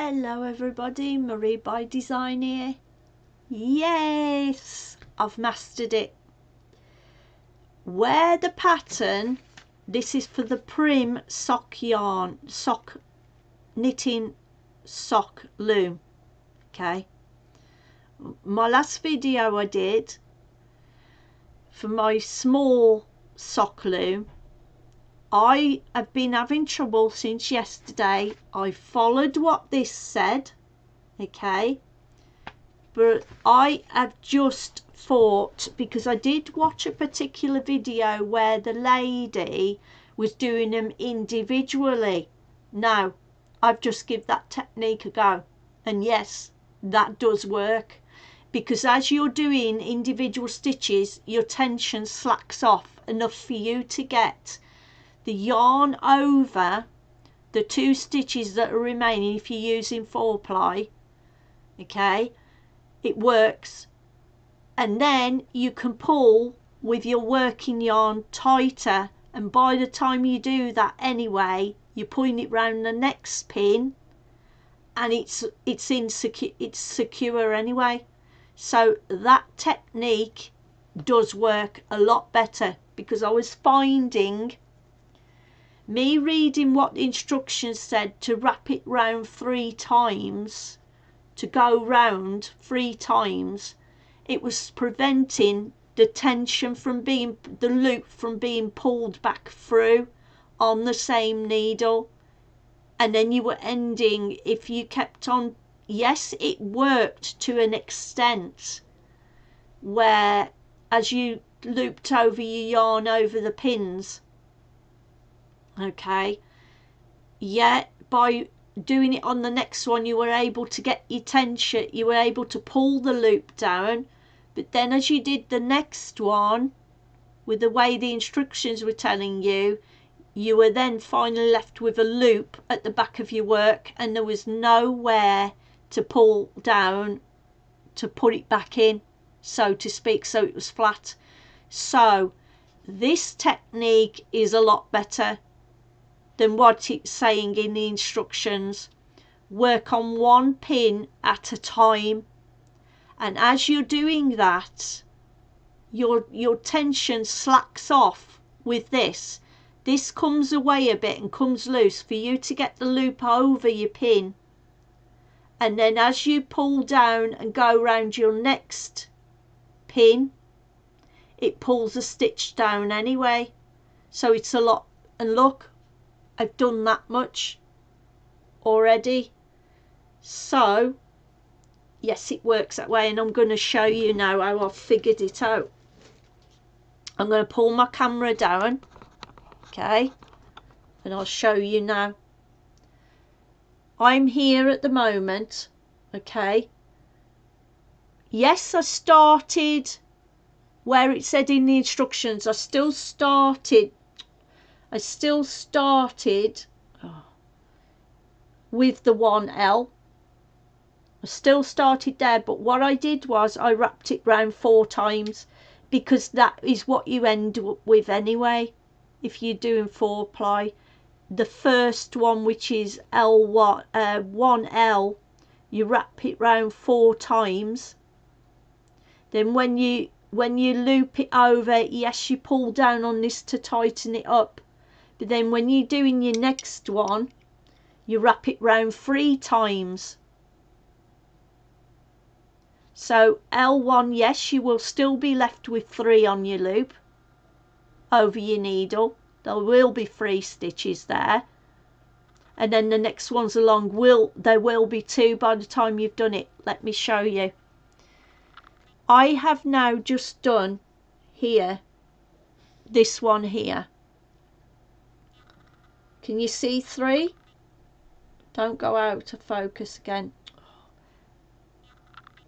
Hello everybody, Marie by Design here. Yes, I've mastered it. Wear the pattern. This is for the Prim sock yarn, knitting sock loom. Okay. My last video I did for my small sock loom, I have been having trouble since yesterday. I followed what this said, okay, but I have just thought, because I did watch a particular video where the lady was doing them individually. Now I've just give that technique a go, and yes, that does work, because as you're doing individual stitches, your tension slacks off enough for you to get the yarn over the 2 stitches that are remaining. If you're using 4-ply, okay, it works, and then you can pull with your working yarn tighter, and by the time you do that anyway, you're pulling it round the next pin and it's secure anyway. So that technique does work a lot better, because I was finding me reading what the instructions said to wrap it round 3 times, to go round 3 times, it was preventing the tension from being, the loop from being pulled back through on the same needle, and then you were ending, if you kept on, yes, it worked to an extent where as you looped over your yarn over the pins, okay, yeah, by doing it on the next one you were able to get your tension, you were able to pull the loop down, but then as you did the next one with the way the instructions were telling you, you were then finally left with a loop at the back of your work, and there was nowhere to pull down to put it back in, so to speak, so it was flat. So this technique is a lot better than what it's saying in the instructions. Work on 1 pin at a time, and as you're doing that, your tension slacks off with this. This comes away a bit and comes loose for you to get the loop over your pin, and then as you pull down and go round your next pin, it pulls a stitch down anyway. So it's a lot, and look, I've done that much already. So yes, it works that way, and I'm going to show you now how I've figured it out. I'm going to pull my camera down, okay, and I'll show you now. I'm here at the moment, okay. Yes, I started where it said in the instructions. I still started with the 1L. I still started there, but what I did was I wrapped it round 4 times, because that is what you end up with anyway if you're doing 4-ply. The first one, which is L1, 1L, you wrap it round 4 times. Then when you loop it over, yes, you pull down on this to tighten it up, but then when you're doing your next one, you wrap it round 3 times. So L1, yes, you will still be left with 3 on your loop over your needle. There will be 3 stitches there, and then the next ones along there will be 2 by the time you've done it. Let me show you. I have now just done here, this one here. Can you see 3? Don't go out of focus again.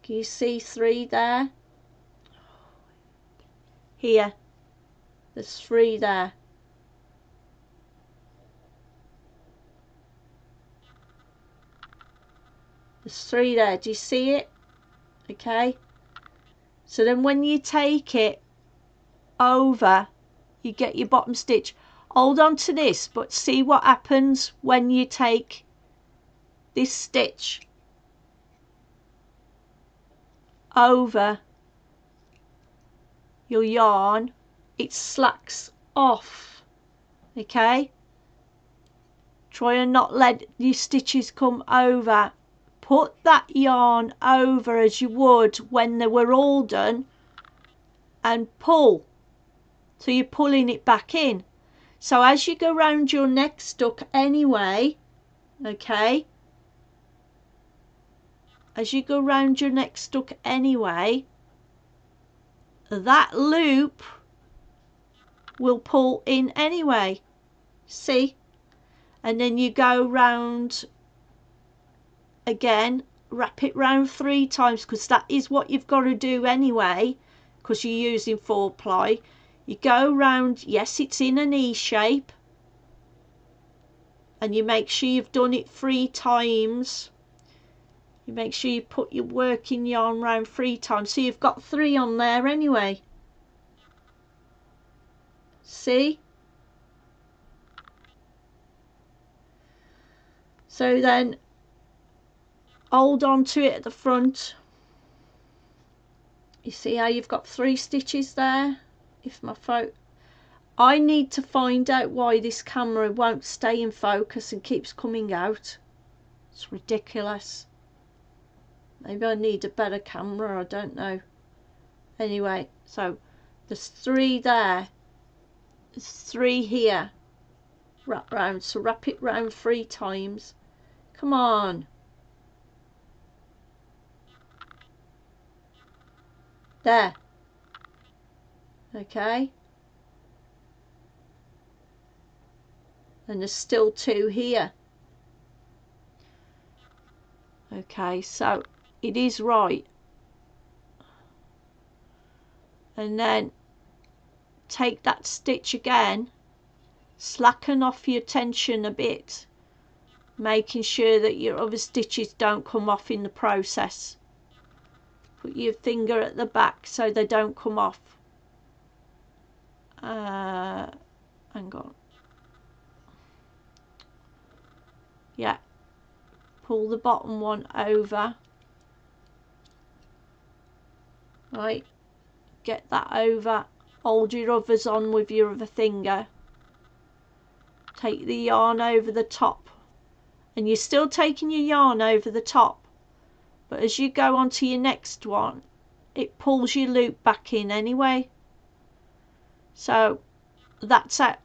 Can you see 3 there? Here, there's 3 there. There's 3 there. Do you see it? Okay. So then when you take it over, you get your bottom stitch. Hold on to this, but see what happens when you take this stitch over your yarn, it slacks off. Okay, try and not let your stitches come over. Put that yarn over as you would when they were all done and pull, so you're pulling it back in. So as you go round your neck stuck anyway, okay, as you go round your neck stuck anyway, that loop will pull in anyway, see? And then you go round again, wrap it round 3 times, because that is what you've got to do anyway, because you're using 4-ply. You go round, yes, it's in an E shape, and you make sure you've done it 3 times. You make sure you put your working yarn round 3 times, so you've got 3 on there anyway. See? So then hold on to it at the front. You see how you've got 3 stitches there? If my I need to find out why this camera won't stay in focus and keeps coming out. It's ridiculous. Maybe I need a better camera, I don't know. Anyway, so there's 3 there. There's 3 here. Wrap round, so wrap it round 3 times. Come on. There. Okay. And there's still 2 here. Okay, so it is right. And then take that stitch again, slacken off your tension a bit, making sure that your other stitches don't come off in the process. Put your finger at the back so they don't come off. Hang on. Yeah, pull the bottom one over. Right, get that over. Hold your others on with your other finger. Take the yarn over the top, and you're still taking your yarn over the top, but as you go on to your next one, it pulls your loop back in anyway. So that's how,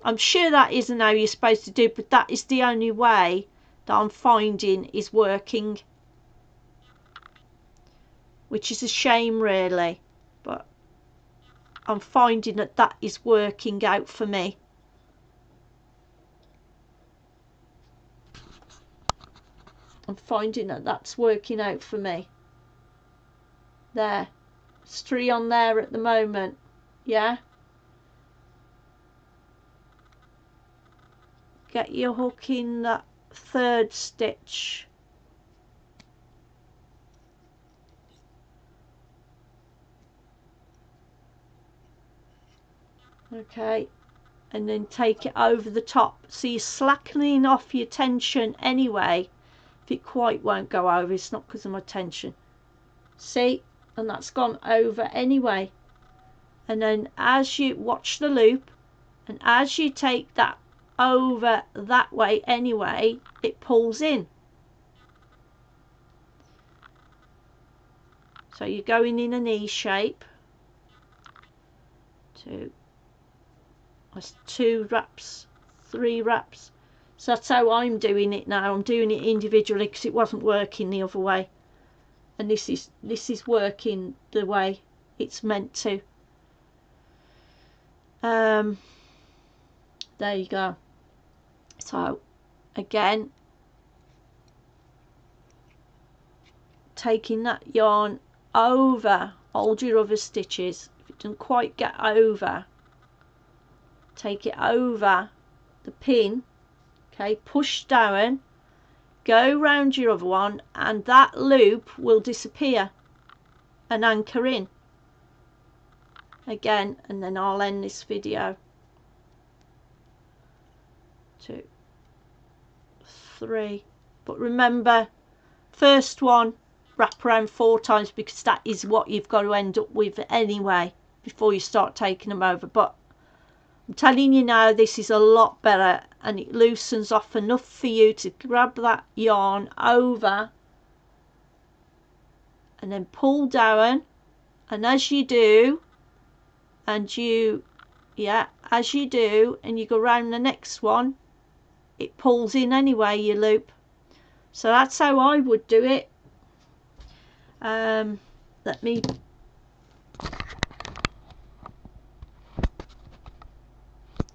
I'm sure that isn't how you're supposed to do, but that is the only way that I'm finding is working, which is a shame really, but I'm finding that that is working out for me. I'm finding that that's working out for me. There, there's 3 on there at the moment. Yeah, get your hook in that 3rd stitch. Okay, and then take it over the top, so you're slackening off your tension anyway. If it quite won't go over, it's not because of my tension. See, and that's gone over anyway. And then as you watch the loop, and as you take that over that way anyway, it pulls in. So you're going in an E shape. 2 wraps, 3 wraps. So that's how I'm doing it now. I'm doing it individually because it wasn't working the other way, and this is working the way it's meant to. There you go. So again, taking that yarn over, hold your other stitches. If it doesn't quite get over, take it over the pin. Okay, push down, go round your other one, and that loop will disappear and anchor in again. And then I'll end this video. 2, 3, But remember, first one, wrap around 4 times, because that is what you've got to end up with anyway before you start taking them over. But I'm telling you now, this is a lot better, and it loosens off enough for you to grab that yarn over and then pull down. And as you do, and you go round the next one, it pulls in anyway, your loop. So that's how I would do it. Let me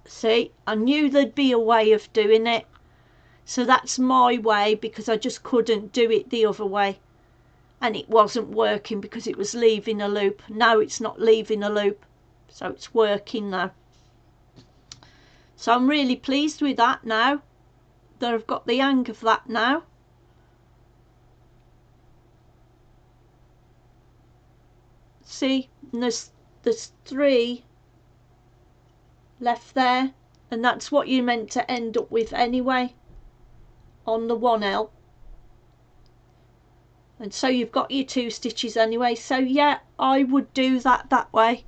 see, I knew there'd be a way of doing it, so that's my way, because I just couldn't do it the other way, and it wasn't working because it was leaving a loop. Now it's not leaving a loop, so it's working now. So I'm really pleased with that now, that I've got the hang of that now. See, and there's 3 left there, and that's what you're meant to end up with anyway on the 1L. And so you've got your 2 stitches anyway. So yeah, I would do that way,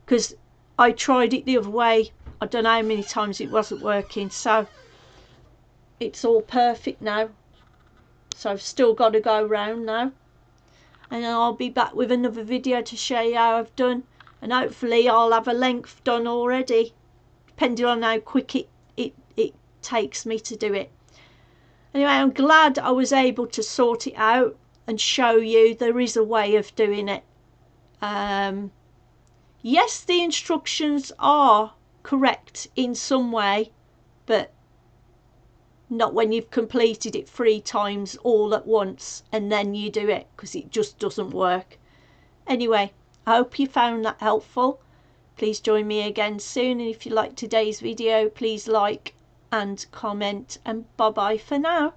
because I tried it the other way. I don't know how many times it wasn't working, so it's all perfect now. So I've still got to go round now, and then I'll be back with another video to show you how I've done, and hopefully I'll have a length done already, depending on how quick it takes me to do it. Anyway, I'm glad I was able to sort it out and show you there is a way of doing it. Yes, the instructions are correct in some way, but not when you've completed it 3 times all at once and then you do it, because it just doesn't work. Anyway, I hope you found that helpful. Please join me again soon, and if you liked today's video, please like and comment, and bye bye for now.